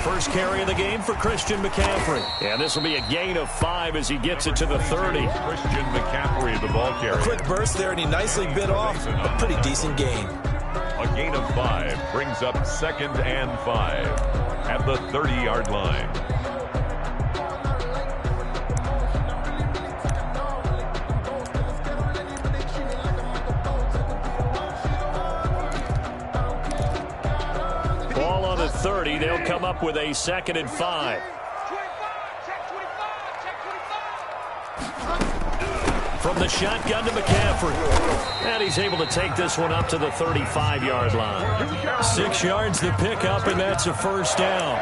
First carry of the game for Christian McCaffrey. And this will be a gain of 5 as he gets it to the 30. Christian McCaffrey, the ball carrier. A quick burst there, and he nicely bit off a pretty decent gain. A gain of 5 brings up 2nd and 5 at the 30-yard line. Ball on the 30. They'll come up with a 2nd and 5. From the shotgun to McCaffrey. And he's able to take this one up to the 35-yard line. 6 yards the pickup, and that's a first down.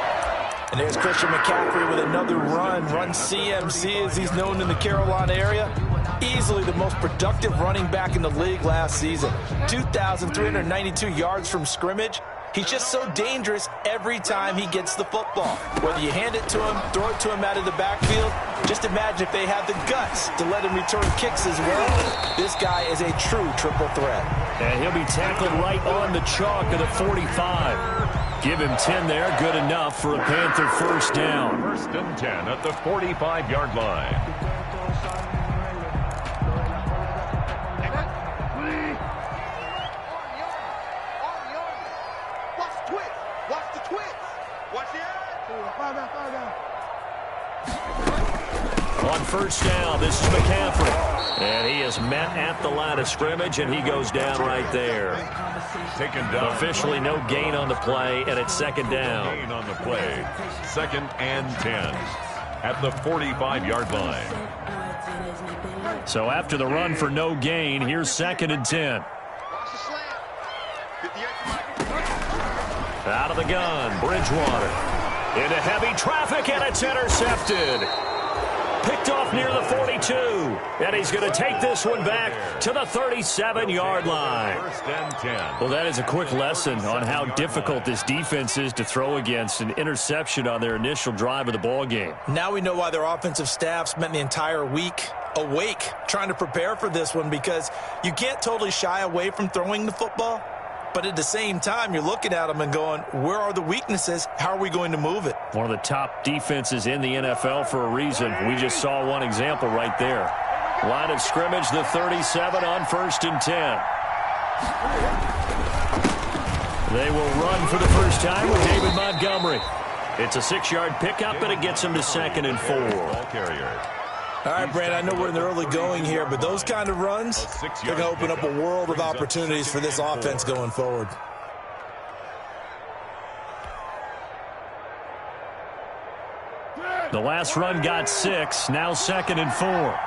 And there's Christian McCaffrey with another run CMC as he's known in the Carolina area. Easily the most productive running back in the league last season. 2,392 yards from scrimmage. He's just so dangerous every time he gets the football. Whether you hand it to him, throw it to him out of the backfield, just imagine if they have the guts to let him return kicks as well. This guy is a true triple threat. And he'll be tackled right on the chalk of the 45. Give him 10 there, good enough for a Panther first down. 1st and 10 at the 45-yard line. On first down, this is McCaffrey. And he is met at the line of scrimmage, and he goes down right there. Taken down. Officially no gain on the play, and it's 2nd down. Gain on the play. 2nd and 10 at the 45-yard line. So after the run for no gain, here's 2nd and 10. Out of the gun, Bridgewater. Into heavy traffic, and it's intercepted. Picked off near the 42. And he's going to take this one back to the 37-yard line. 1st and 10. Well, that is a quick lesson on how difficult this defense is to throw against. An interception on their initial drive of the ball game. Now we know why their offensive staff spent the entire week awake trying to prepare for this one, because you can't totally shy away from throwing the football. But at the same time, you're looking at them and going, where are the weaknesses? How are we going to move it? One of the top defenses in the NFL for a reason. We just saw one example right there. Line of scrimmage, the 37 on 1st and 10. They will run for the first time with David Montgomery. It's a 6-yard pickup, and it gets him to 2nd and 4. Ball carrier. All right, Brand, I know we're in the early going here, but those kind of runs, they're going to open up a world of opportunities for this offense going forward. The last run got 6, now 2nd and 4.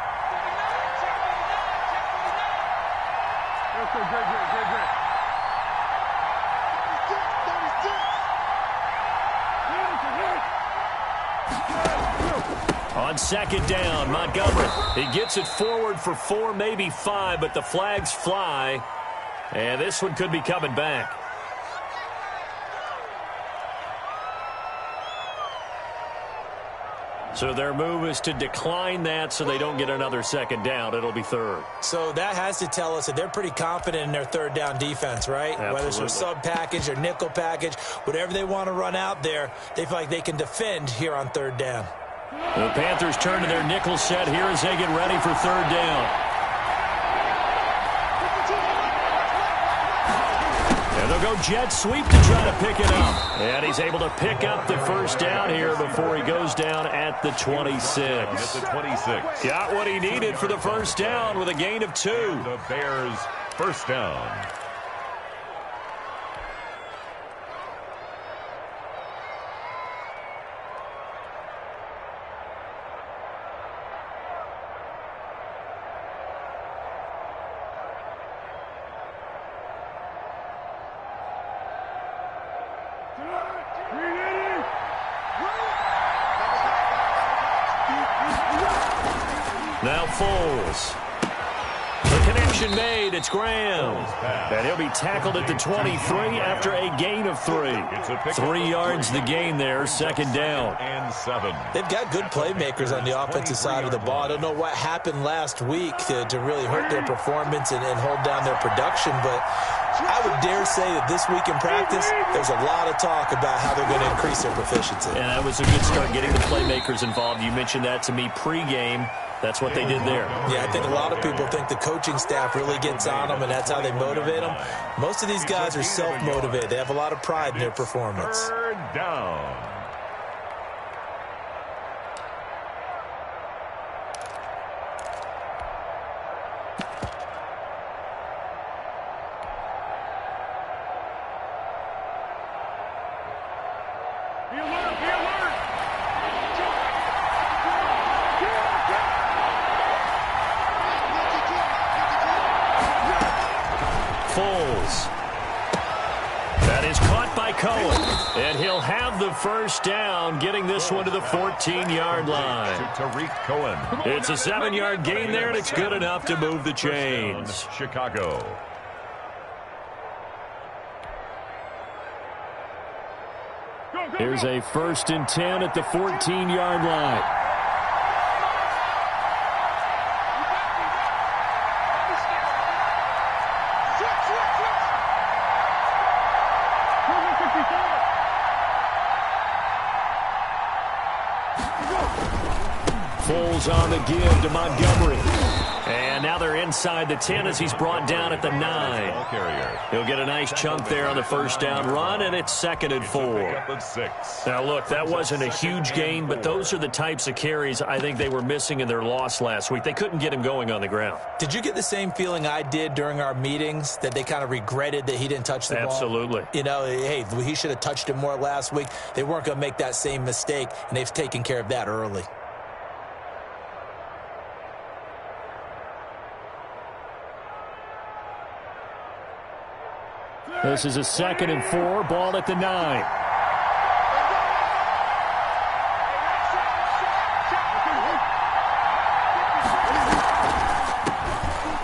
On 2nd down, Montgomery. He gets it forward for 4, maybe 5, but the flags fly. And this one could be coming back. So their move is to decline that so they don't get another 2nd down. It'll be 3rd. So that has to tell us that they're pretty confident in their 3rd down defense, right? Absolutely. Whether it's a sub package or nickel package, whatever they want to run out there, they feel like they can defend here on 3rd down. The Panthers turn to their nickel set here as they get ready for 3rd down. And they'll go jet sweep to try to pick it up. And he's able to pick up the first down here before he goes down at the 26. At the 26. Got what he needed for the first down with a gain of 2. The Bears' first down. Now Foles. The connection made. It's Graham. And he'll be tackled at the 23 after a gain of 3. 3 yards the gain there, 2nd down. And 7. They've got good playmakers on the offensive side of the ball. I don't know what happened last week to really hurt their performance and hold down their production, but I would dare say that this week in practice, there's a lot of talk about how they're going to increase their proficiency. And that was a good start, getting the playmakers involved. You mentioned that to me pregame. That's what they did there. Yeah, I think a lot of people think the coaching staff really gets on them, and that's how they motivate them. Most of these guys are self-motivated. They have a lot of pride in their performance. Third down. That is caught by Cohen, and he'll have the first down, getting this one to the 14-yard line. To Tariq Cohen. It's a 7-yard gain there, and it's good enough to move the chains. Chicago. Here's a 1st and 10 at the 14-yard line. Foles on the give to Montgomery. And now they're inside the 10 as he's brought down at the 9. He'll get a nice chunk there on the first down run, and it's 2nd and 4. Now, look, that wasn't a huge gain, but those are the types of carries I think they were missing in their loss last week. They couldn't get him going on the ground. Did you get the same feeling I did during our meetings, that they kind of regretted that he didn't touch the ball? Absolutely. You know, hey, he should have touched it more last week. They weren't going to make that same mistake, and they've taken care of that early. This is a 2nd and 4, ball at the 9.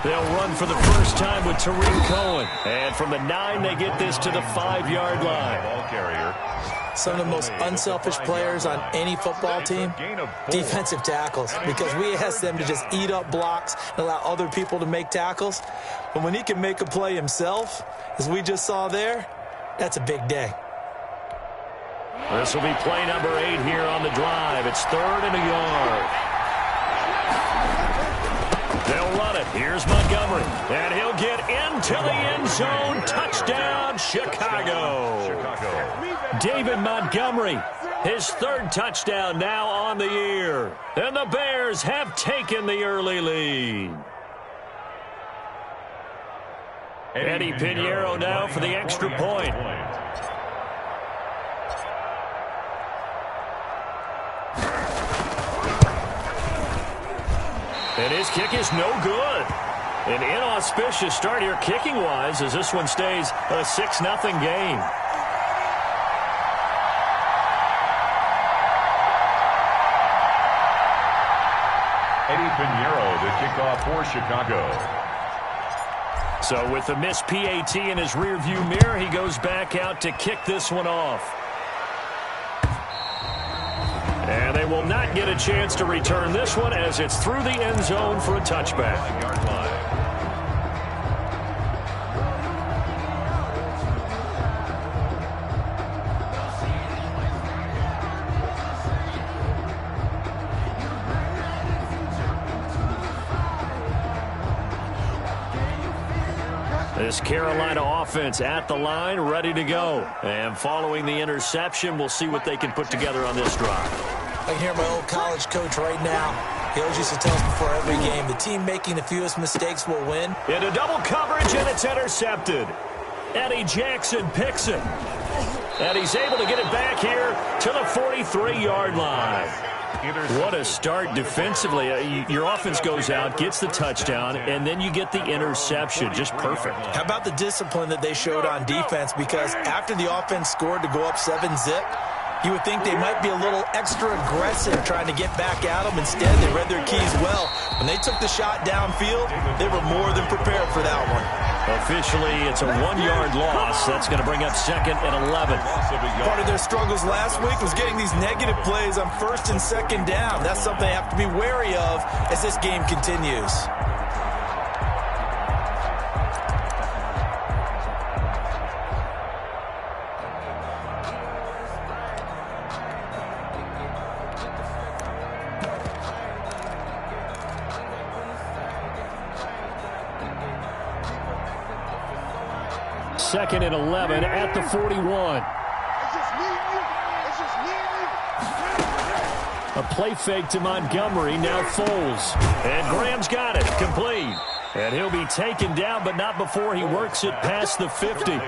They'll run for the first time with Tariq Cohen. And from the 9, they get this to the 5-yard line. Ball carrier. Some of the most unselfish players on any football team, defensive tackles, because we ask them to just eat up blocks and allow other people to make tackles. But when he can make a play himself, as we just saw there, that's a big day. This will be play number 8 here on the drive. It's 3rd and a yard. They'll run it. Here's Montgomery. And he'll get into the end zone. Touchdown, Chicago. David Montgomery, his 3rd touchdown now on the year. And the Bears have taken the early lead. Eddie Pinheiro now for the extra point. And his kick is no good. An inauspicious start here kicking-wise as this one stays a 6-0 game. Eddie Pinheiro, the kickoff for Chicago. So with the missed PAT in his rearview mirror, he goes back out to kick this one off. And they will not get a chance to return this one as it's through the end zone for a touchback. This Carolina offense at the line, ready to go. And following the interception, we'll see what they can put together on this drive. I can hear my old college coach right now. He always used to tell us before every game, the team making the fewest mistakes will win. Into double coverage, and it's intercepted. Eddie Jackson picks it. And he's able to get it back here to the 43-yard line. What a start defensively. Your offense goes out, gets the touchdown, and then you get the interception. Just perfect. How about the discipline that they showed on defense? Because after the offense scored to go up 7-zip, you would think they might be a little extra aggressive trying to get back at them. Instead, they read their keys well. When they took the shot downfield, they were more than prepared for that one. Officially, it's a 1-yard loss. That's going to bring up 2nd and 11. Part of their struggles last week was getting these negative plays on 1st and 2nd down. That's something they have to be wary of as this game continues. 2nd and 11 at the 41. A play fake to Montgomery, now Foles. And Graham's got it, complete. And he'll be taken down, but not before he works it past the 50.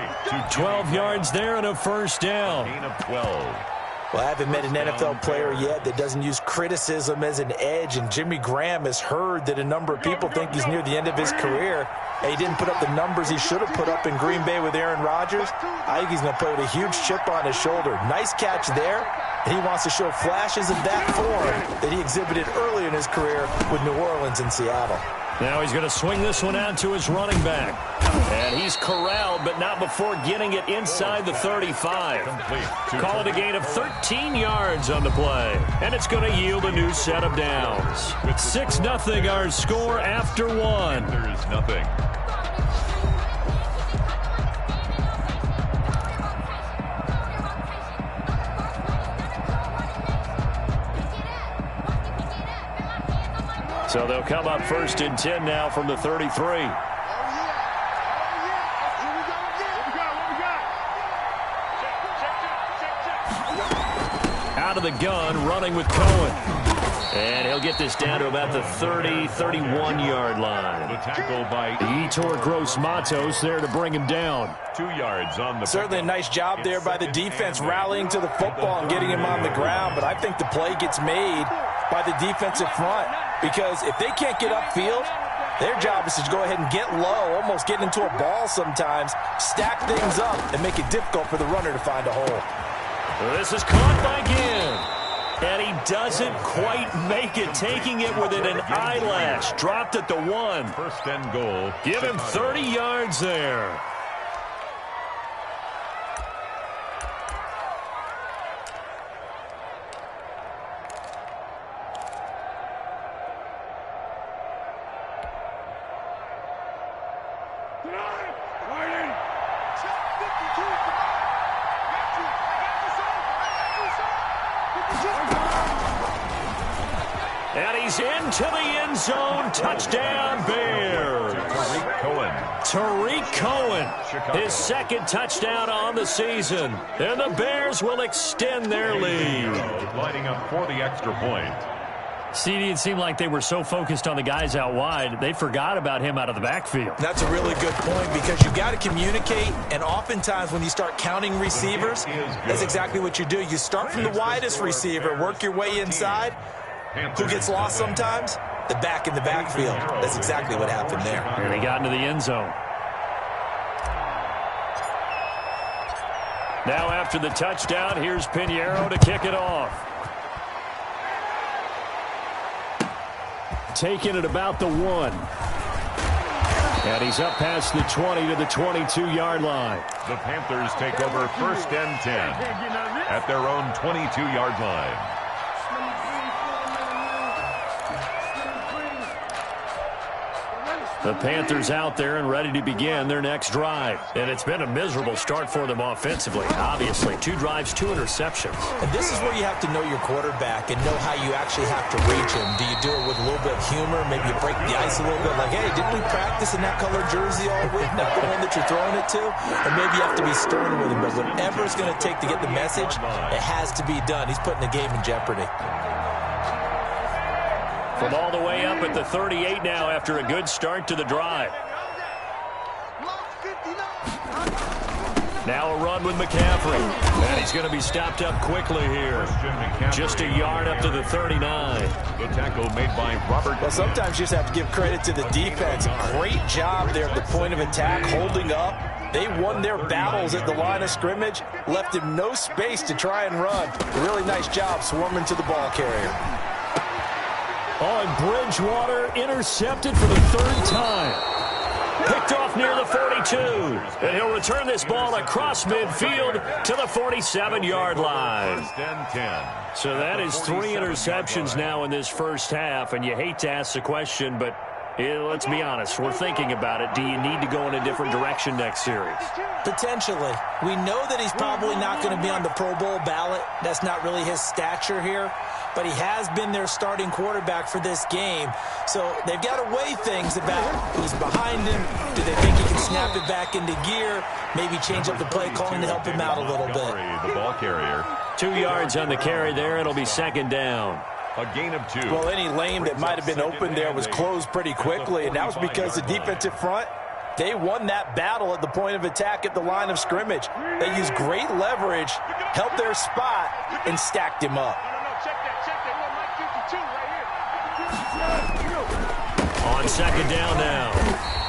12 yards there and a first down. Gain of 12. Well, I haven't met an NFL player yet that doesn't use criticism as an edge, and Jimmy Graham has heard that a number of people think he's near the end of his career. And he didn't put up the numbers he should have put up in Green Bay with Aaron Rodgers. I think he's going to play with a huge chip on his shoulder. Nice catch there, and he wants to show flashes of that form that he exhibited early in his career with New Orleans and Seattle. Now he's going to swing this one out to his running back. And he's corralled, but not before getting it inside the 35. Call it a gain of 13 yards on the play. And it's going to yield a new set of downs. 6-0 our score after one. There's nothing. So they'll come up 1st and 10 now from the 33. Out of the gun, running with Cohen. And he'll get this down to about the 30, 31-yard line. The tackle by Yetur Gross-Matos there to bring him down. 2 yards on the Certainly a nice job there by the defense rallying to the football and getting him on the ground, but I think the play gets made by the defensive front, because if they can't get upfield, their job is to go ahead and get low, almost get into a ball sometimes, stack things up, and make it difficult for the runner to find a hole. This is caught by Ginn, and he doesn't quite make it, taking it within an eyelash. Dropped at the 1. 1st and goal. Give him 30 yards there. And he's into the end zone. Touchdown, Bears. Tariq Cohen, his 2nd touchdown on the season. And the Bears will extend their lead. Lining up for the extra point. CD, it seemed like they were so focused on the guys out wide, they forgot about him out of the backfield. That's a really good point, because you got to communicate, and oftentimes when you start counting receivers, that's exactly what you do. You start from the widest receiver, work your way inside. Who gets lost sometimes? The back in the backfield. That's exactly what happened there. And he got into the end zone. Now after the touchdown, here's Pinheiro to kick it off. Taking it about the 1. And he's up past the 20 to the 22-yard line. The Panthers take over 1st and 10 at their own 22-yard line. The Panthers out there and ready to begin their next drive. And it's been a miserable start for them offensively, obviously. 2 drives, 2 interceptions. And this is where you have to know your quarterback and know how you actually have to reach him. Do you do it with a little bit of humor? Maybe you break the ice a little bit, like, hey, didn't we practice in that color jersey all week? Not the one that you're throwing it to? Or maybe you have to be stern with him. But whatever it's going to take to get the message, it has to be done. He's putting the game in jeopardy. From all the way up at the 38 now after a good start to the drive. Now a run with McCaffrey. And he's going to be stopped up quickly here. Just a yard up to the 39. The tackle made by Robert. Well, sometimes you just have to give credit to the defense. Great job there at the point of attack, holding up. They won their battles at the line of scrimmage, left him no space to try and run. A really nice job swarming to the ball carrier. Oh, and Bridgewater intercepted for the 3rd time. Picked off near the 42. And he'll return this ball across midfield to the 47-yard line. 1st and 10. So that is 3 interceptions now in this first half. And you hate to ask the question, but let's be honest. We're thinking about it. Do you need to go in a different direction next series? Potentially. We know that he's probably not going to be on the Pro Bowl ballot. That's not really his stature here. but he has been their starting quarterback for this game. So they've got to weigh things about who's behind him. Do they think he can snap it back into gear? Maybe change up the play calling to help him out a little bit. The ball carrier. 2 yards on the carry there. It'll be second down. A gain of 2. Well, any lane that might have been open there was closed pretty quickly, and that was because the defensive front, they won that battle at the point of attack at the line of scrimmage. They used great leverage, helped their spot, and stacked him up. On second down now,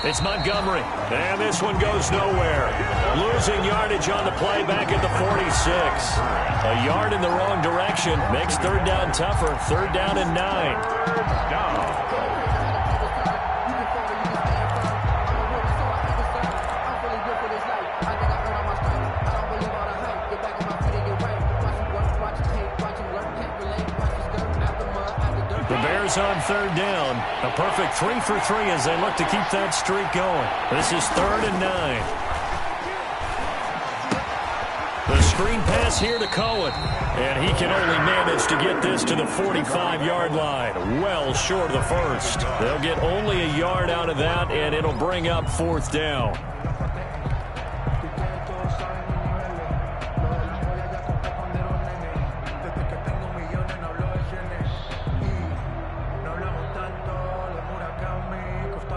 it's Montgomery, and this one goes nowhere. Losing yardage on the play back at the 46. A yard in the wrong direction makes third down tougher. Third down and 9. The Bears on third down. A perfect 3 for 3 as they look to keep that streak going. This is third and 9. The screen pass here to Cohen. And he can only manage to get this to the 45-yard line. Well short of the first. They'll get only a yard out of that, and it'll bring up fourth down.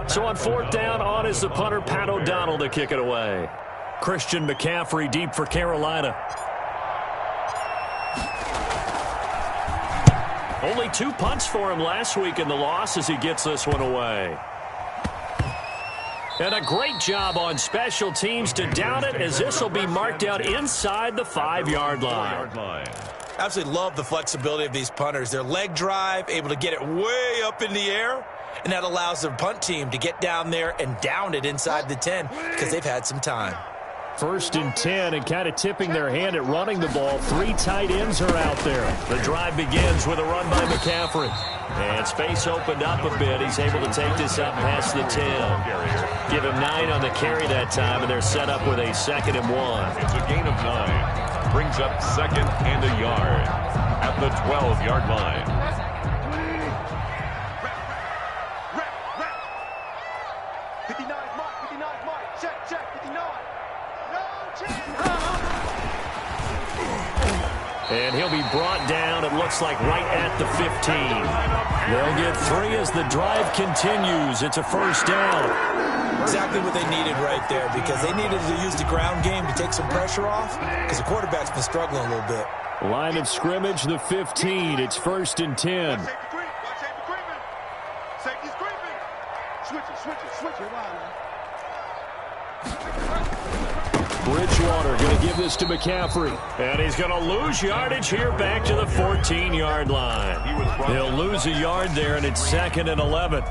So on fourth down, on is the punter, Pat O'Donnell, to kick it away. Christian McCaffrey deep for Carolina. Only 2 punts for him last week in the loss as he gets this one away. And a great job on special teams to down it, as this will be marked out inside the 5-yard line. Absolutely love the flexibility of these punters. Their leg drive, able to get it way up in the air, and that allows the punt team to get down there and down it inside the 10 because they've had some time. First and 10, and kind of tipping their hand at running the ball. 3 tight ends are out there. The drive begins with a run by McCaffrey. And space opened up a bit. He's able to take this up past the 10. Give him 9 on the carry that time, and they're set up with a second and 1. It's a gain of 9. Brings up second and a yard at the 12-yard line. And he'll be brought down, it looks like, right at the 15. They'll get 3 as the drive continues. It's a first down. Exactly what they needed right there, because they needed to use the ground game to take some pressure off, because the quarterback's been struggling a little bit. Line of scrimmage, the 15. It's first and 10. Bridgewater going to give this to McCaffrey. And he's going to lose yardage here back to the 14-yard line. He'll lose a yard there, and it's second and 11.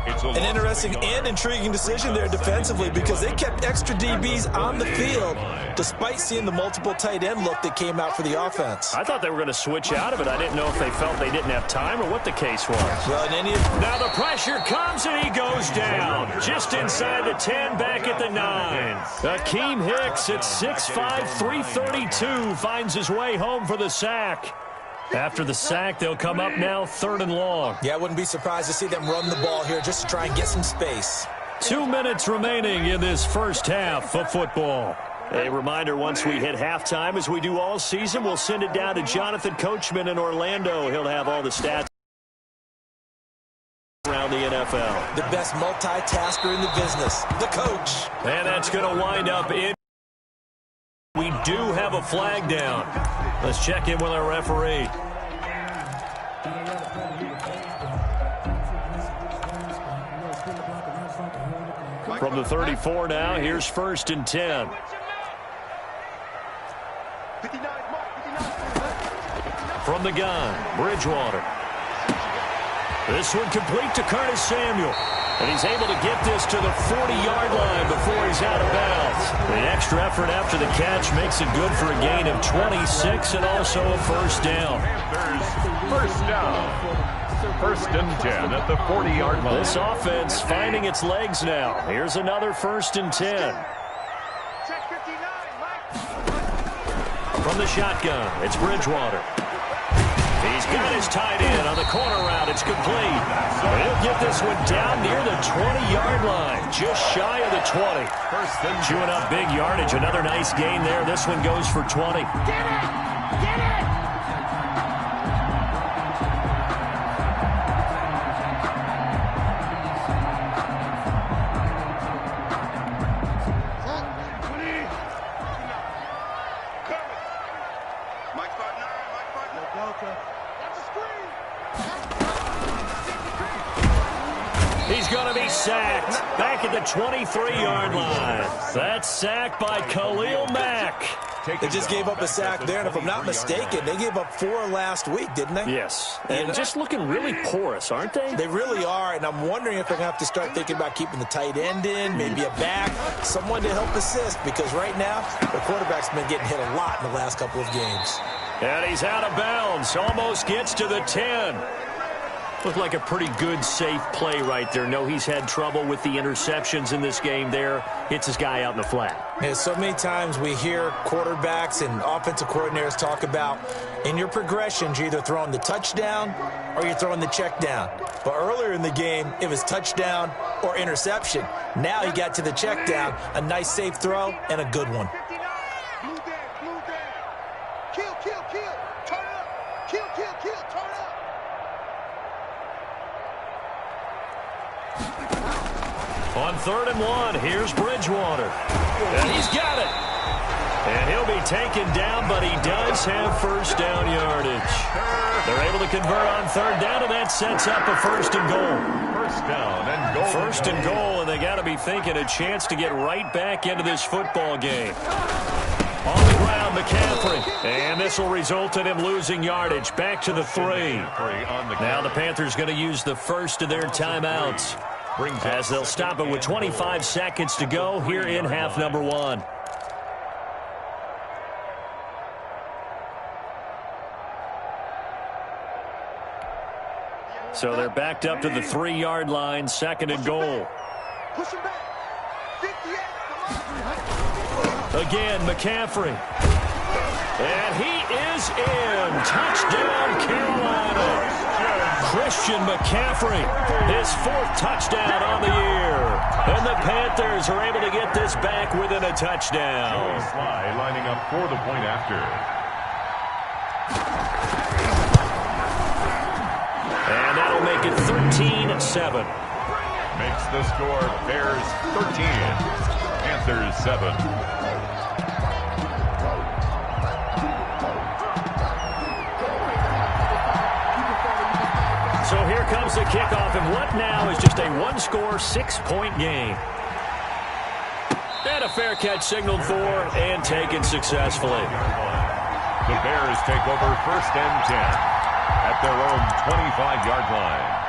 An interesting and intriguing decision there defensively, because they kept extra DBs on the field despite seeing the multiple tight end look that came out for the offense. I thought they were going to switch out of it. I didn't know if they felt they didn't have time or what the case was. Well, now the pressure comes, and he goes down. Just inside the 10, back at the 9. Akeem Hicks at 6'5", 332 finds his way home for the sack. After the sack, they'll come up now third and long. Yeah, I wouldn't be surprised to see them run the ball here just to try and get some space. 2 minutes remaining in this first half of football. A reminder, once we hit halftime, as we do all season, we'll send it down to Jonathan Coachman in Orlando. He'll have all the stats around the NFL. The best multitasker in the business, the coach. And that's going to wind up in. We do have a flag down. Let's check in with our referee. From the 34 now, here's first and 10. From the gun, Bridgewater. This one complete to Curtis Samuel. And he's able to get this to the 40-yard line before he's out of bounds. The extra effort after the catch makes it good for a gain of 26 and also a first down. First down. First and 10 at the 40-yard line. This offense finding its legs now. Here's another first and 10. From the shotgun, it's Bridgewater. He's got his tight end on the corner route. It's complete. He'll get this one down near the 20-yard line, just shy of the 20. Chewing up big yardage. Another nice gain there. This one goes for 20. Get it! Get it! He's going to be sacked back at the 23-yard line. That's sacked by Khalil Mack. They just gave up a sack there, and if I'm not mistaken, they gave up 4 last week, didn't they? Yes, and just looking really porous, aren't they? They really are, and I'm wondering if they're going to have to start thinking about keeping the tight end in, maybe a back, someone to help assist, because right now, the quarterback's been getting hit a lot in the last couple of games. And he's out of bounds, almost gets to the 10. Looked like a pretty good, safe play right there. No, he's had trouble with the interceptions in this game there. Hits his guy out in the flat. Yeah, so many times we hear quarterbacks and offensive coordinators talk about in your progressions, you're either throwing the touchdown or you're throwing the check down. But earlier in the game, it was touchdown or interception. Now he got to the check down, a nice safe throw and a good one. On 3rd and 1, here's Bridgewater. And he's got it. And he'll be taken down, but he does have first down yardage. They're able to convert on 3rd down, and that sets up a 1st and goal. First down and goal. 1st and goal, and they got to be thinking a chance to get right back into this football game. On the ground, McCaffrey. And this will result in him losing yardage. Back to the 3. Now the Panthers going to use the first of their timeouts, as they'll stop it with 25 seconds to go here in half number 1. So they're backed up to the 3-yard line, 2nd and goal. Push him back. 58. Again, McCaffrey. And he is in. Touchdown, Carolina. Christian McCaffrey, his 4th touchdown on the year. And the Panthers are able to get this back within a touchdown. Sly lining up for the point after. And that'll make it 13-7. Makes the score Bears 13, Panthers 7. So here comes the kickoff, and what now is just a 1-score, 6-point game. And a fair catch signaled for and taken successfully. The Bears take over 1st and 10 at their own 25-yard line.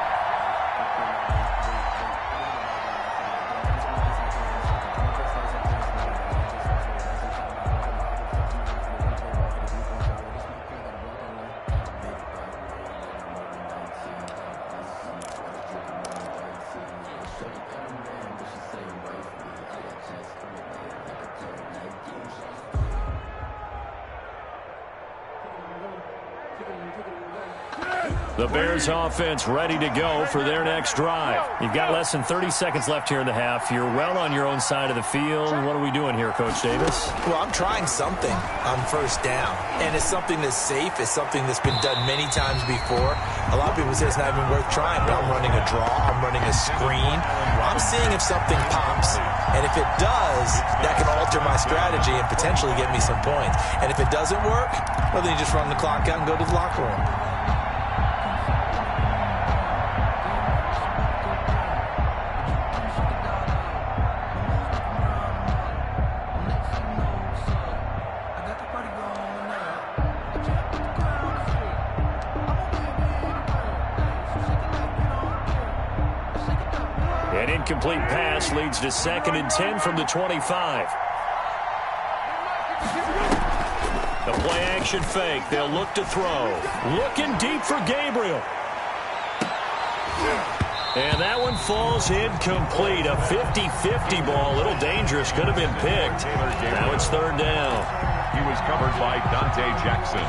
The Bears offense ready to go for their next drive. You've got less than 30 seconds left here in the half. You're well on your own side of the field. What are we doing here, Coach Davis? Well, I'm trying something on 1st down, and it's something that's safe. It's something that's been done many times before. A lot of people say it's not even worth trying, but I'm running a draw. I'm running a screen. I'm seeing if something pops, and if it does, that can alter my strategy and potentially get me some points. And if it doesn't work, well, then you just run the clock out and go to the locker room. An incomplete pass leads to 2nd and 10 from the 25. The play action fake. They'll look to throw. Looking deep for Gabriel. And that one falls incomplete. A 50-50 ball. A little dangerous. Could have been picked. Now it's 3rd down. He was covered by Dante Jackson.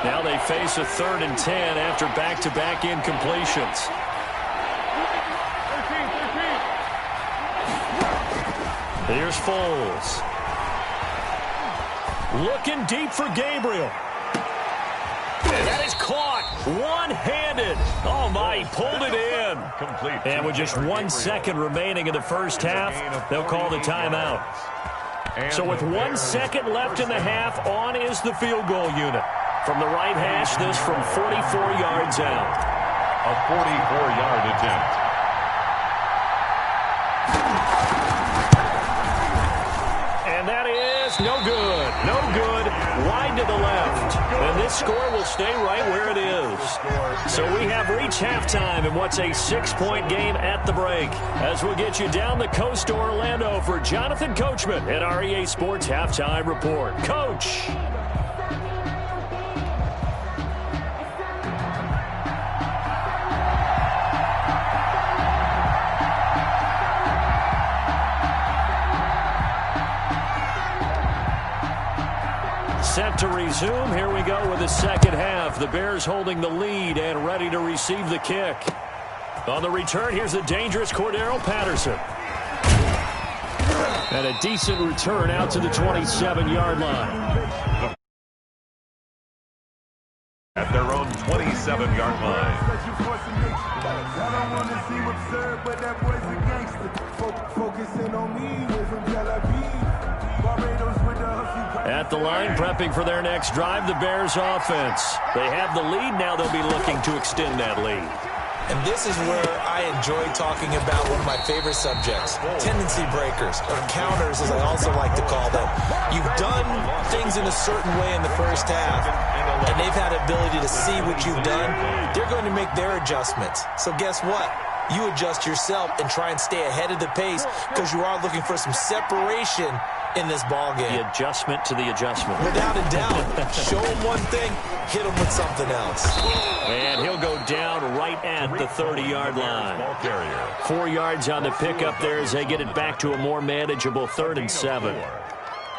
Now they face a 3rd and 10 after back-to-back incompletions. Here's Foles. Looking deep for Gabriel. And that is caught one-handed. Oh, my, he pulled it in. And with just 1 second remaining in the first half, they'll call the timeout. So with 1 second left in the half, on is the field goal unit. From the right hash, this from 44 yards out. A 44-yard attempt. And that is no good. No good. Wide to the left. And this score will stay right where it is. So we have reached halftime in what's a 6-point game at the break. As we'll get you down the coast to Orlando for Jonathan Coachman at our EA Sports Halftime Report. Coach. Set to resume. Here we go with the second half. The Bears holding the lead and ready to receive the kick. On the return, here's the dangerous Cordero Patterson. And a decent return out to the 27-yard line. At their own 27-yard line. At the line, prepping for their next drive, the Bears offense. They have the lead. Now they'll be looking to extend that lead. And this is where I enjoy talking about one of my favorite subjects, tendency breakers, or counters as I also like to call them. You've done things in a certain way in the first half, and they've had ability to see what you've done. They're going to make their adjustments. So guess what? You adjust yourself and try and stay ahead of the pace because you are looking for some separation in this ball game. The adjustment to the adjustment. Without a doubt. Show him one thing, hit him with something else. And he'll go down right at the 30-yard line. 4 yards on the pickup there as they get it back to a more manageable 3rd and 7.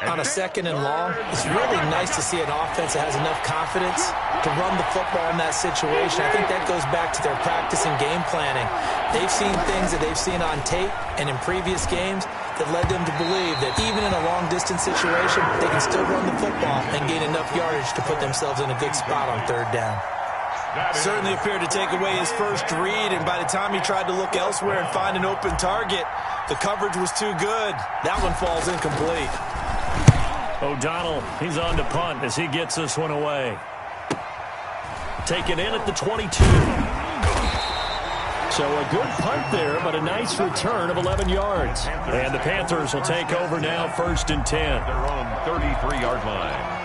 On a 2nd and long, it's really nice to see an offense that has enough confidence to run the football in that situation. I think that goes back to their practice and game planning. They've seen things that they've seen on tape and in previous games that led them to believe that even in a long-distance situation, they can still run the football and gain enough yardage to put themselves in a good spot on 3rd down. Certainly appeared to take away his first read, and by the time he tried to look elsewhere and find an open target, the coverage was too good. That one falls incomplete. O'Donnell, he's on to punt as he gets this one away. Taken in at the 22. So a good punt there, but a nice return of 11 yards. And the Panthers will take over now, 1st and 10. Their own 33-yard line.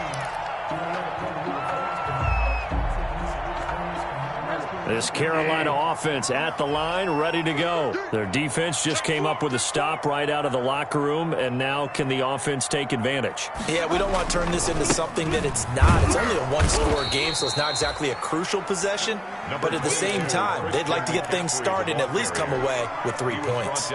This Carolina offense at the line, ready to go. Their defense just came up with a stop right out of the locker room, and now can the offense take advantage? Yeah, we don't want to turn this into something that it's not. It's only a one-score game, so it's not exactly a crucial possession. But at the same time, they'd like to get things started and at least come away with 3 points. He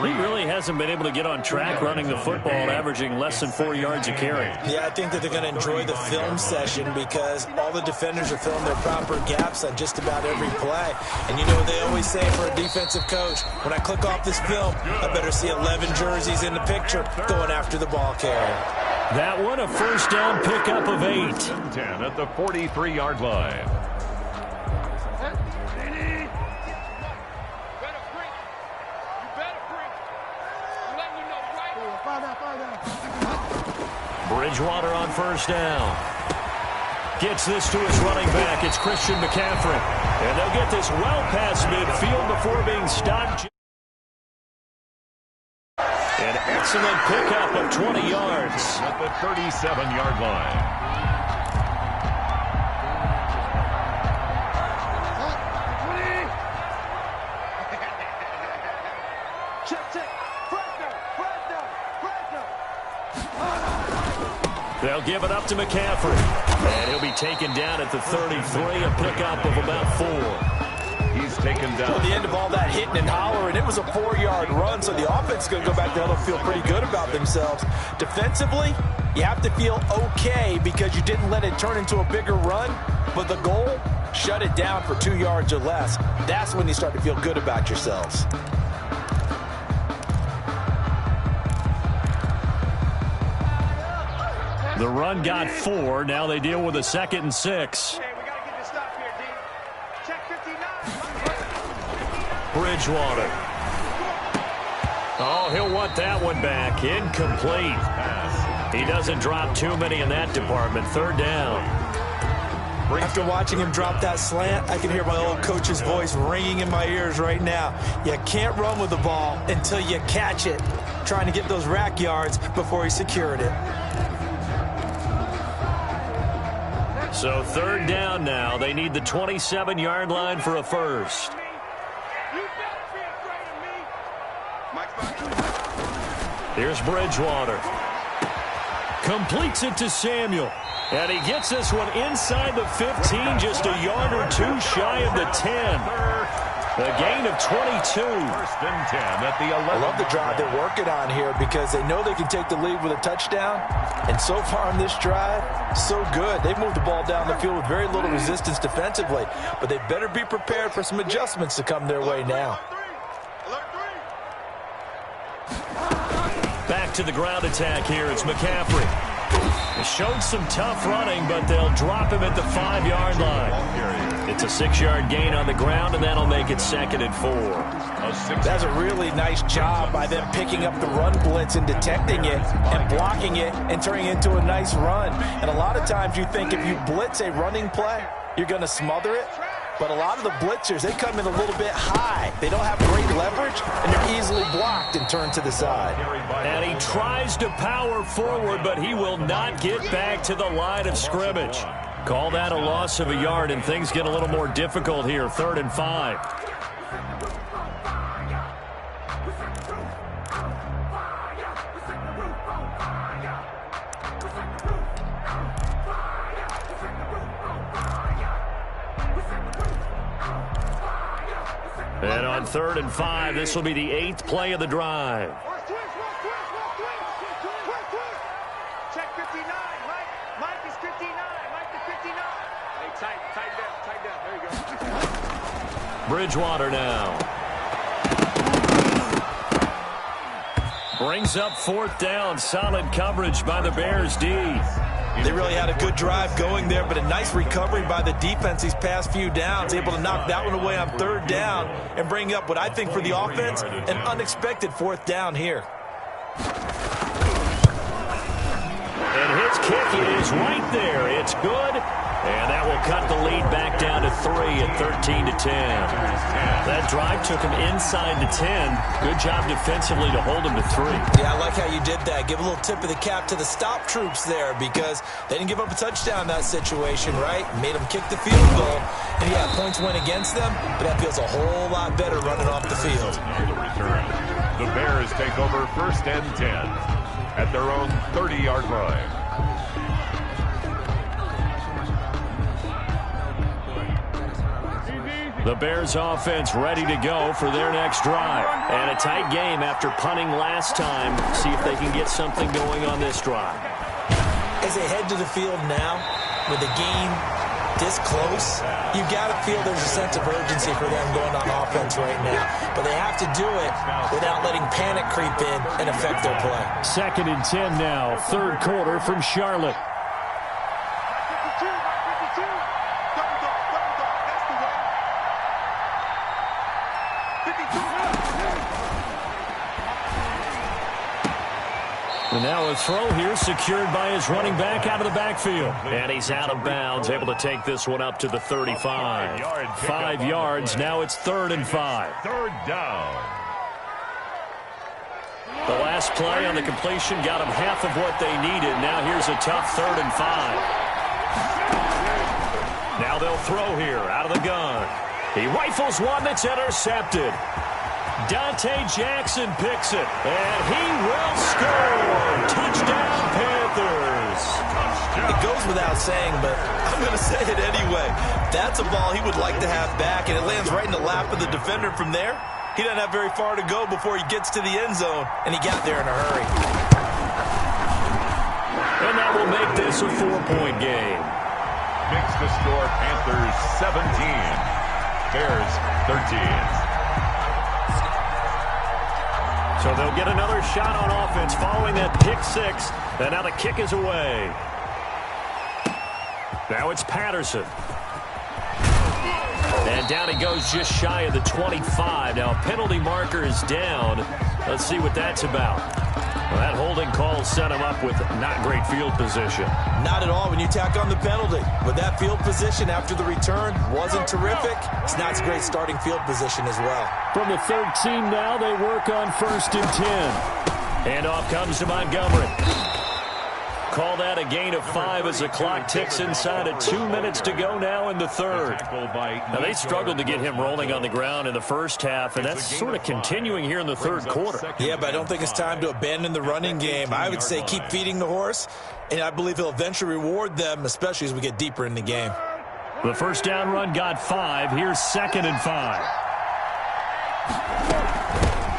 really hasn't been able to get on track running the football, averaging less than 4 yards a carry. Yeah, I think that they're going to enjoy the film session because all the defenders are filling their proper gaps on just about every play. And you know what they always say for a defensive coach? When I click off this film, I better see 11 jerseys in the picture going after the ball carrier. That one, a 1st down pickup of 8. 10 at the 43-yard line. Bridgewater on 1st down. Gets this to his running back. It's Christian McCaffrey. And they'll get this well past midfield before being stopped. An excellent pickup of 20 yards. At the 37-yard line. They'll give it up to McCaffrey. And he'll be taken down at the 33, a pickup of about 4. He's taken down. At the end of all that hitting and hollering, it was a 4-yard run, so the offense is going to go back there and feel pretty good about themselves. Defensively, you have to feel okay because you didn't let it turn into a bigger run, but the goal, shut it down for 2 yards or less. That's when you start to feel good about yourselves. The run got 4. Now they deal with a 2nd and 6. Hey, we got to get this stop here, D. Check 59. Bridgewater. Oh, he'll want that one back. Incomplete. He doesn't drop too many in that department. 3rd down. After watching him drop that slant, I can hear my old coach's voice ringing in my ears right now. You can't run with the ball until you catch it. Trying to get those rack yards before he secured it. So 3rd down now. They need the 27-yard line for a first. Here's Bridgewater. Completes it to Samuel. And he gets this one inside the 15, just a yard or 2 shy of the 10. A gain of 22. 1st and 10 at the 11. I love the drive they're working on here because they know they can take the lead with a touchdown. And so far on this drive, so good. They've moved the ball down the field with very little resistance defensively. But they better be prepared for some adjustments to come their way now. Back to the ground attack here. It's McCaffrey. He showed some tough running, but they'll drop him at the 5-yard line. It's a 6-yard gain on the ground, and that'll make it 2nd and 4. That's a really nice job by them picking up the run blitz and detecting it and blocking it and turning it into a nice run. And a lot of times you think if you blitz a running play, you're going to smother it. But a lot of the blitzers, they come in a little bit high. They don't have great leverage, and they're easily blocked and turned to the side. And he tries to power forward, but he will not get back to the line of scrimmage. Call that a loss of a yard, and things get a little more difficult here. 3rd and 5. And on 3rd and 5, this will be the 8th play of the drive. Check 59. Mike is 59. Mike is 59. Hey, tight down. There you go. Bridgewater now. Brings up 4th down. Solid coverage by the Bears D. They really had a good drive going there, but a nice recovery by the defense these past few downs, able to knock that one away on 3rd down and bring up what I think for the offense, an unexpected 4th down here. And his kick is right there. It's good. And that will cut the lead back down to 3 at 13-10. That drive took him inside the 10. Good job defensively to hold him to 3. Yeah, I like how you did that. Give a little tip of the cap to the stop troops there because they didn't give up a touchdown in that situation, right? Made them kick the field goal. And yeah, points went against them, but that feels a whole lot better running off the field. The Bears take over 1st and 10 at their own 30-yard line. The Bears offense ready to go for their next drive. And a tight game after punting last time. See if they can get something going on this drive. As they head to the field now, with the game this close, you've got to feel there's a sense of urgency for them going on offense right now. But they have to do it without letting panic creep in and affect their play. 2nd and 10 now, 3rd quarter from Charlotte. And now a throw here secured by his running back out of the backfield. And he's out of bounds, able to take this one up to the 35. 5 yards, now it's 3rd and 5. 3rd down. The last play on the completion got them half of what they needed. Now here's a tough 3rd and 5. Now they'll throw here out of the gun. He rifles one that's intercepted. Dante Jackson picks it, and he will score. Touchdown, Panthers. It goes without saying, but I'm going to say it anyway. That's a ball he would like to have back, and it lands right in the lap of the defender from there. He doesn't have very far to go before he gets to the end zone, and he got there in a hurry. And that will make this a 4-point game. Makes the score Panthers 17, Bears 13. So they'll get another shot on offense following that pick six. And now the kick is away. Now it's Patterson. And down he goes just shy of the 25. Now penalty marker is down. Let's see what that's about. Well, that holding call set him up with not great field position. Not at all when you tack on the penalty. But that field position after the return wasn't terrific. It's not a great starting field position as well. From the 13 now, they work on 1st and 10. And off comes to Montgomery. Call that a gain of 5 as the clock ticks inside of 2 minutes to go now in the third. Now, they struggled to get him rolling on the ground in the first half, and that's sort of continuing here in the third quarter. Yeah, but I don't think it's time to abandon the running game. I would say keep feeding the horse, and I believe he'll eventually reward them, especially as we get deeper in the game. The first down run got 5. Here's 2nd and 5.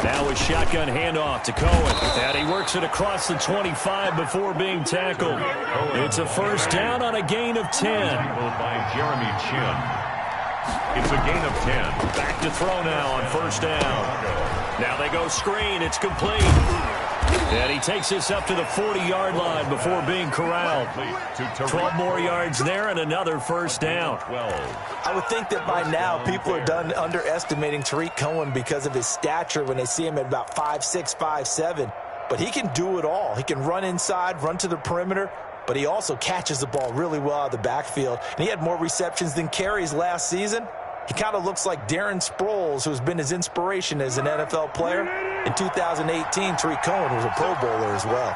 Now a shotgun handoff to Cohen. And he works it across the 25 before being tackled. It's a first down on a gain of 10. By Jeremy Chin. It's a gain of 10. Back to throw now on first down. Now they go screen. It's complete. And he takes this up to the 40-yard line before being corralled. 12 more yards there and another first down. I would think that by now people are done underestimating Tariq Cohen because of his stature when they see him at about 5'6", 5'7". But he can do it all. He can run inside, run to the perimeter, but he also catches the ball really well out of the backfield. And he had more receptions than carries last season. He kind of looks like Darren Sproles, who's been his inspiration as an NFL player. In 2018, Tariq Cohen was a Pro Bowler as well.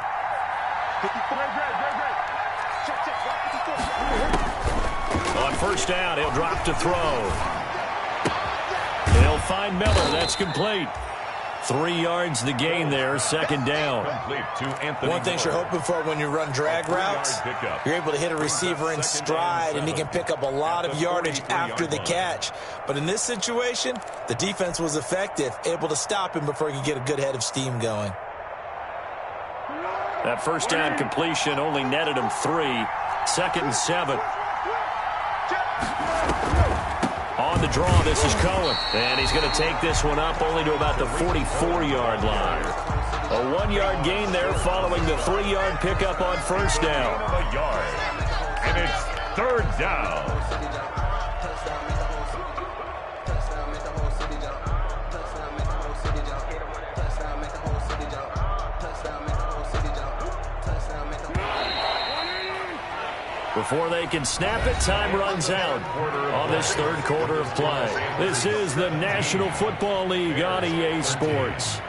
On first down, he'll drop to throw. He'll find Miller. That's complete. 3 yards the gain there, 2nd down. One thing you're hoping for when you run drag routes, you're able to hit a receiver in stride, and he can pick up a lot of yardage after the catch. But in this situation, the defense was effective, able to stop him before he could get a good head of steam going. That first down completion only netted him 3. 2nd and 7. On the draw, this is Cohen. And he's going to take this one up only to about the 44-yard line. A 1-yard gain there following the 3-yard pickup on first down. And it's 3rd down. Before they can snap it, time runs out on this third quarter of play. This is the National Football League on EA Sports.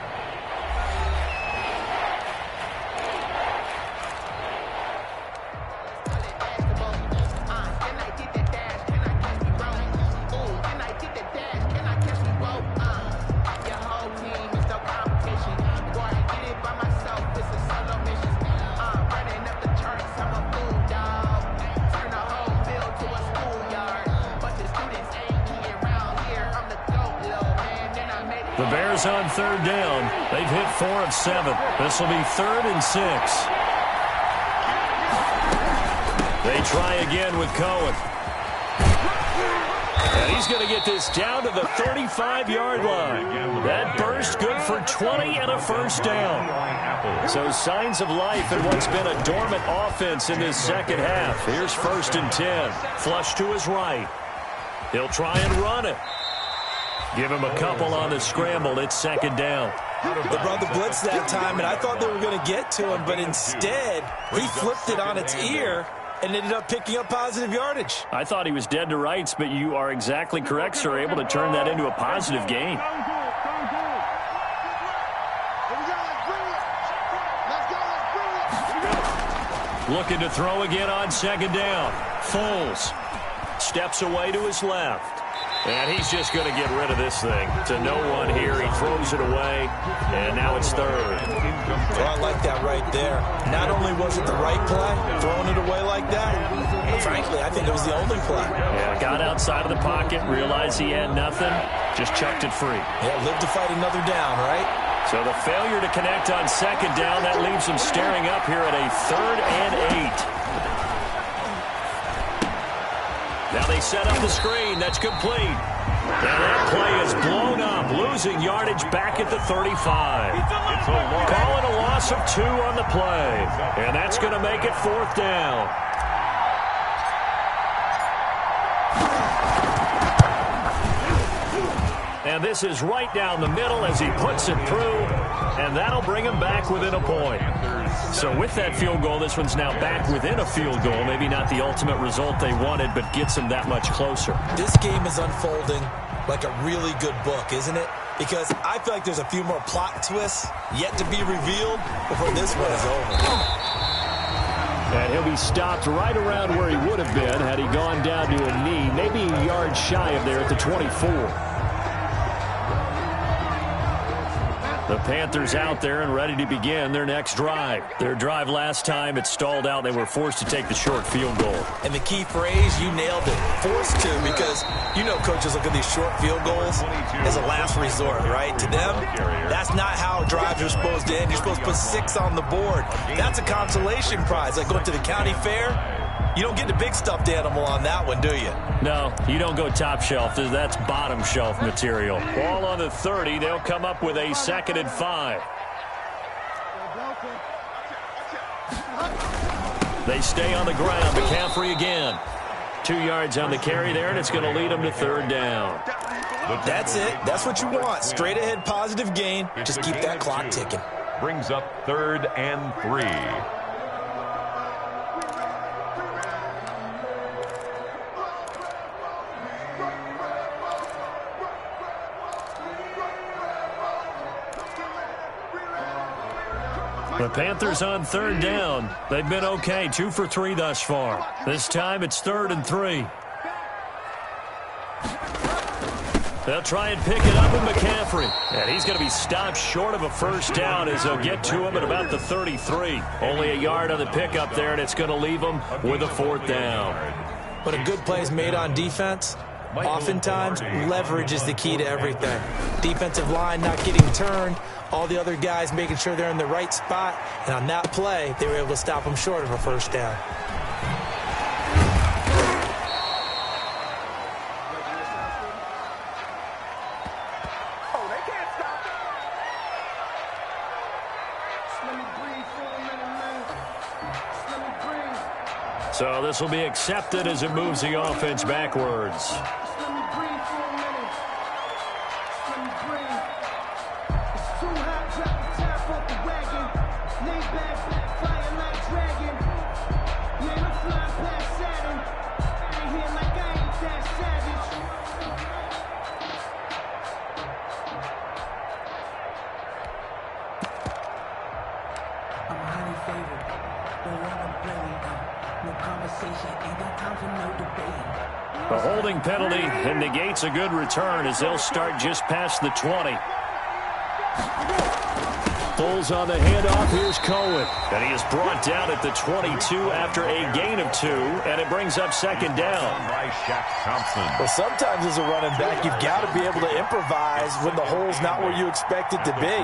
The Bears on 3rd down. They've hit 4 of 7. This will be 3rd and 6. They try again with Cohen. And he's going to get this down to the 35-yard line. That burst good for 20 and a first down. So signs of life in what's been a dormant offense in this second half. Here's 1st and 10. Flush to his right. He'll try and run it. Give him a couple on the scramble. It's 2nd down. They brought the blitz that time, and I thought they were going to get to him, but instead, he flipped it on its ear and ended up picking up positive yardage. I thought he was dead to rights, but you are exactly correct, sir. Able to turn that into a positive gain. Looking to throw again on 2nd down. Foles steps away to his left. And he's just going to get rid of this thing. To no one here. He throws it away, and now it's third. Well, I like that right there. Not only was it the right play, throwing it away like that, but frankly, I think it was the only play. Yeah, got outside of the pocket, realized he had nothing, just chucked it free. Yeah, live to fight another down, right? So the failure to connect on second down, that leaves him staring up here at a 3rd and 8. Now they set up the screen. That's complete. Now that play is blown up, losing yardage back at the 35. Calling a loss of 2 on the play. And that's going to make it 4th down. And this is right down the middle as he puts it through. And that'll bring him back within a point. So with that field goal, this one's now back within a field goal. Maybe not the ultimate result they wanted, but gets them that much closer. This game is unfolding like a really good book, isn't it? Because I feel like there's a few more plot twists yet to be revealed before this one is over. And he'll be stopped right around where he would have been had he gone down to a knee, maybe a yard shy of there at the 24. The Panthers out there and ready to begin their next drive. Their drive last time, it stalled out. They were forced to take the short field goal. And the key phrase, you nailed it, forced to, because you know coaches look at these short field goals as a last resort, right? To them, that's not how drives are supposed to end. You're supposed to put 6 on the board. That's a consolation prize, like going to the county fair. You don't get the big stuffed animal on that one, do you? No, you don't go top shelf. That's bottom shelf material. Ball on the 30. They'll come up with a 2nd and 5. They stay on the ground. McCaffrey again. 2 yards on the carry there, and it's going to lead them to 3rd down. That's it. That's what you want. Straight ahead, positive gain. Just keep that clock ticking. Brings up 3rd and 3. The Panthers on 3rd down. They've been okay, 2 for 3 thus far. This time it's 3rd and 3. They'll try and pick it up with McCaffrey. And he's going to be stopped short of a 1st down as they'll get to him at about the 33. Only a yard on the pickup there, and it's going to leave him with a 4th down. But a good play is made on defense. Oftentimes, leverage is the key to everything. Defensive line not getting turned, all the other guys making sure they're in the right spot, and on that play, they were able to stop them short of a 1st down. Oh, they can't stop it. Let me breathe for a minute, man. Let me breathe. So this will be accepted as it moves the offense backwards. Let me breathe for a minute. Let me breathe. It's too hot, drop the top off the wagon. Lay back, fire like dragon. Man, I'm flying past Saturn. Out of here like I ain't that savage. I'm highly favored. Don't wanna play. No conversation. Ain't got time for no debate. The holding penalty and negates a good return as they'll start just past the 20. Foles on the handoff. Here's Cohen. And he is brought down at the 22 after a gain of 2, and it brings up 2nd down. By Shaq Thompson. Well, sometimes as a running back, you've got to be able to improvise when the hole's not where you expect it to be.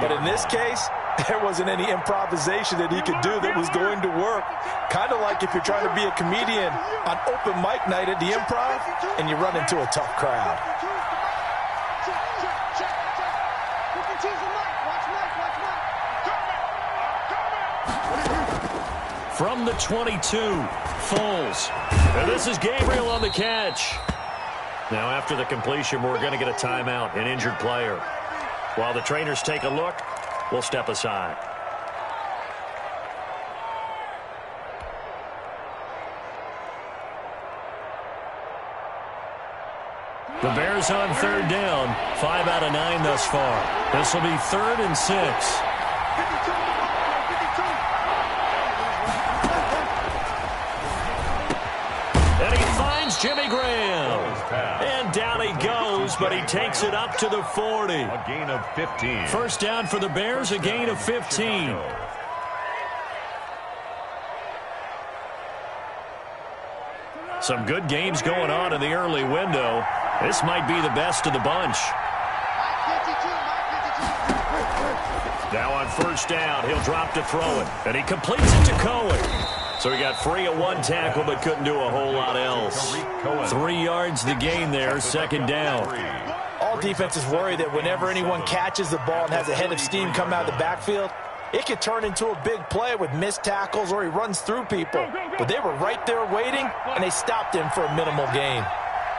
But in this case, there wasn't any improvisation that he could do that was going to work. Kind of like if you're trying to be a comedian on open mic night at the Improv and you run into a tough crowd. From the 22, Foles. And this is Gabriel on the catch. Now after the completion, we're going to get a timeout, an injured player. While the trainers take a look, we'll step aside. The Bears on 3rd down, 5 out of 9 thus far. This will be 3rd and 6. And he finds Jimmy Graham. And down he but he takes it up to the 40. A gain of 15. First down for the Bears, a gain of 15. Some good games going on in the early window. This might be the best of the bunch. Now on first down, he'll drop to throw it. And he completes it to Cohen. So he got free of one tackle but couldn't do a whole lot else. 3 yards the gain there, second down. All defenses worry that whenever anyone catches the ball and has a head of steam come out of the backfield, it could turn into a big play with missed tackles or he runs through people. But they were right there waiting, and they stopped him for a minimal gain.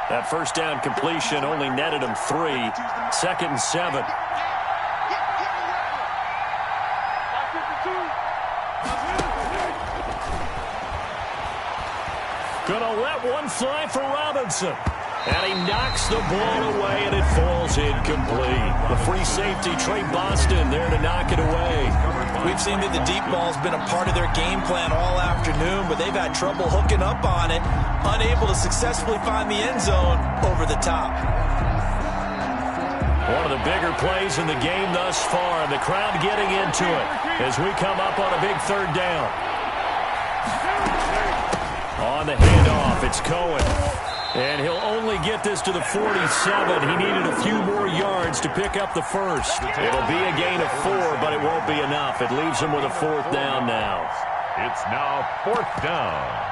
That first down completion only netted him 3. Second and 7. Gonna let one fly for Robinson. And he knocks the ball away, and it falls incomplete. The free safety, Trey Boston, there to knock it away. We've seen that the deep ball's been a part of their game plan all afternoon, but they've had trouble hooking up on it, unable to successfully find the end zone over the top. One of the bigger plays in the game thus far, and the crowd getting into it as we come up on a big third down. On the handoff, it's Cohen. And he'll only get this to the 47. He needed a few more yards to pick up the first. It'll be a gain of 4, but it won't be enough. It leaves him with a fourth down now. It's now fourth down.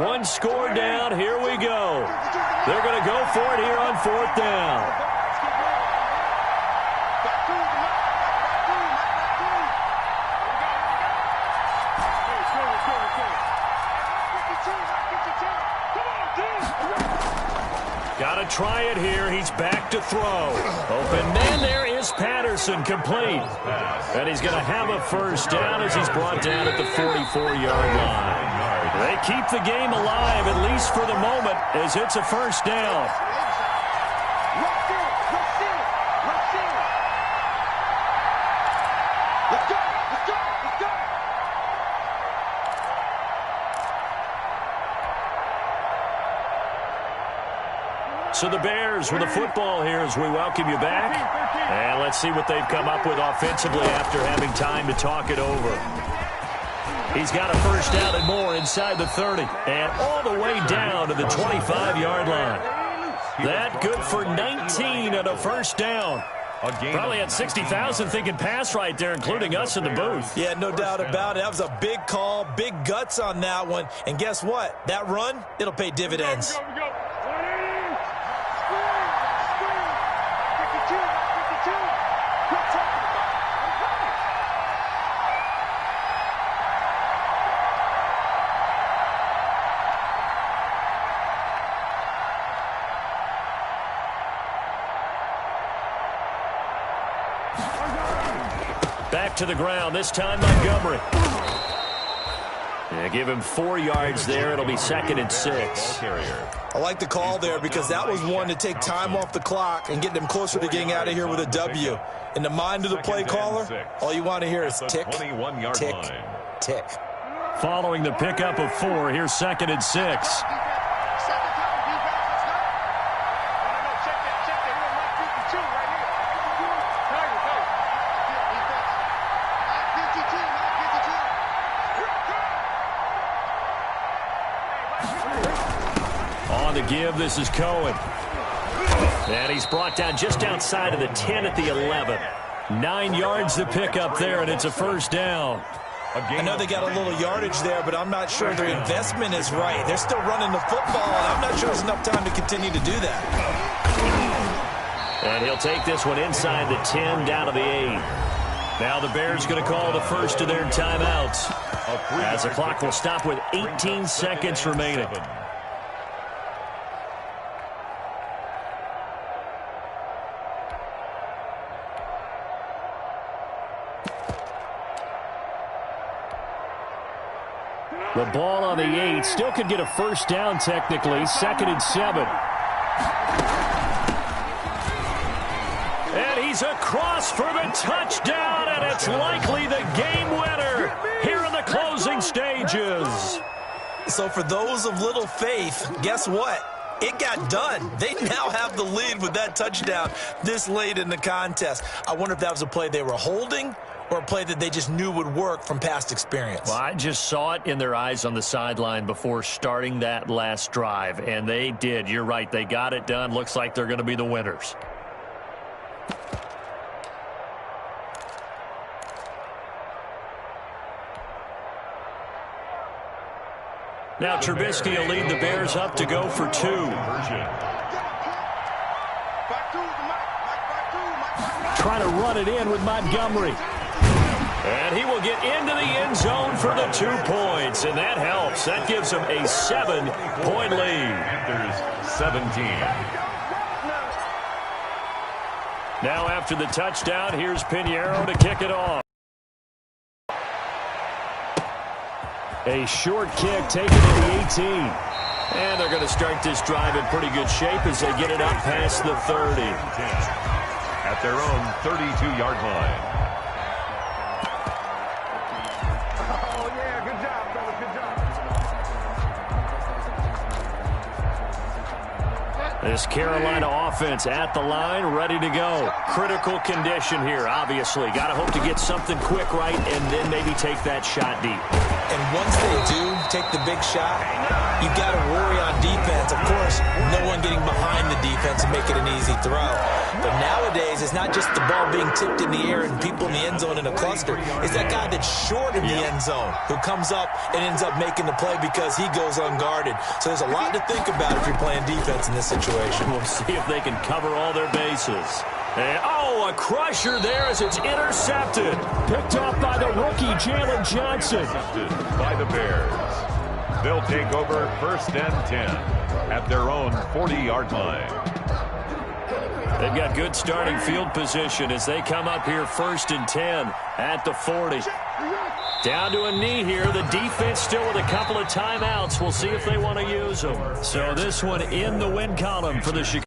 One score down. Here we go. They're going to go for it here on fourth down. Got to try it here. He's back to throw. Open man, there is Patterson, complete. And he's going to have a first down as he's brought down at the 44-yard line. They keep the game alive, at least for the moment, as it's a first down. So the Bears with the football here as we welcome you back. And let's see what they've come up with offensively after having time to talk it over. He's got a first down and more inside the 30 and all the way down to the 25-yard line. That good for 19 and a first down. Probably had 60,000 thinking pass right there, including us in the booth. Yeah, no doubt about it. That was a big call, big guts on that one. And guess what? That run, it'll pay dividends. Back to the ground, this time Montgomery. Yeah, give him 4 yards there. It'll be second and 6. I like the call there because that was one to take time off the clock and get them closer to getting out of here with a W. In the mind of the play caller, all you want to hear is tick, tick, tick. Following the pickup of 4, here's second and 6. On the give, this is Cohen. And he's brought down just outside of the 10 at the 11. 9 yards to pick up there, and it's a first down. I know they got a little yardage there, but I'm not sure their investment is right. They're still running the football, and I'm not sure there's enough time to continue to do that. And he'll take this one inside the 10 down to the 8. Now the Bears going to call the first of their timeouts, as the clock will stop with 18 seconds remaining. The ball on the 8. Still could get a first down technically. Second and 7. And he He's across for the touchdown, and it's likely the game winner here in the closing stages. So for those of little faith, guess what? It got done. They now have the lead with that touchdown this late in the contest. I wonder if that was a play they were holding or a play that they just knew would work from past experience. Well, I just saw it in their eyes on the sideline before starting that last drive, and they did. You're right. They got it done. Looks like they're going to be the winners. Now Trubisky will lead the Bears up to go for 2. Trying to run it in with Montgomery. And he will get into the end zone for the 2 points, and that helps. That gives him a 7-point lead. There's 17. Now after the touchdown, here's Pinheiro to kick it off. A short kick taken to the 18. And they're going to start this drive in pretty good shape as they get it up past the 30. At their own 32-yard line. Oh, yeah, good job, brother, good job. This Carolina offense at the line, ready to go. Critical condition here, obviously. Got to hope to get something quick right and then maybe take that shot deep. And once they do take the big shot, you've got to worry on defense. Of course, no one getting behind the defense and make it an easy throw. But nowadays, it's not just the ball being tipped in the air and people in the end zone in a cluster. It's that guy that's short in the end zone who comes up and ends up making the play because he goes unguarded. So there's a lot to think about if you're playing defense in this situation. We'll see if they can cover all their bases. And, a crusher there as it's intercepted. Picked off by the rookie, Jalen Johnson. By the Bears. They'll take over 1st and 10 at their own 40-yard line. They've got good starting field position as they come up here 1st and 10 at the 40. Down to a knee here. The defense still with a couple of timeouts. We'll see if they want to use them. So this one in the win column for the Chicago.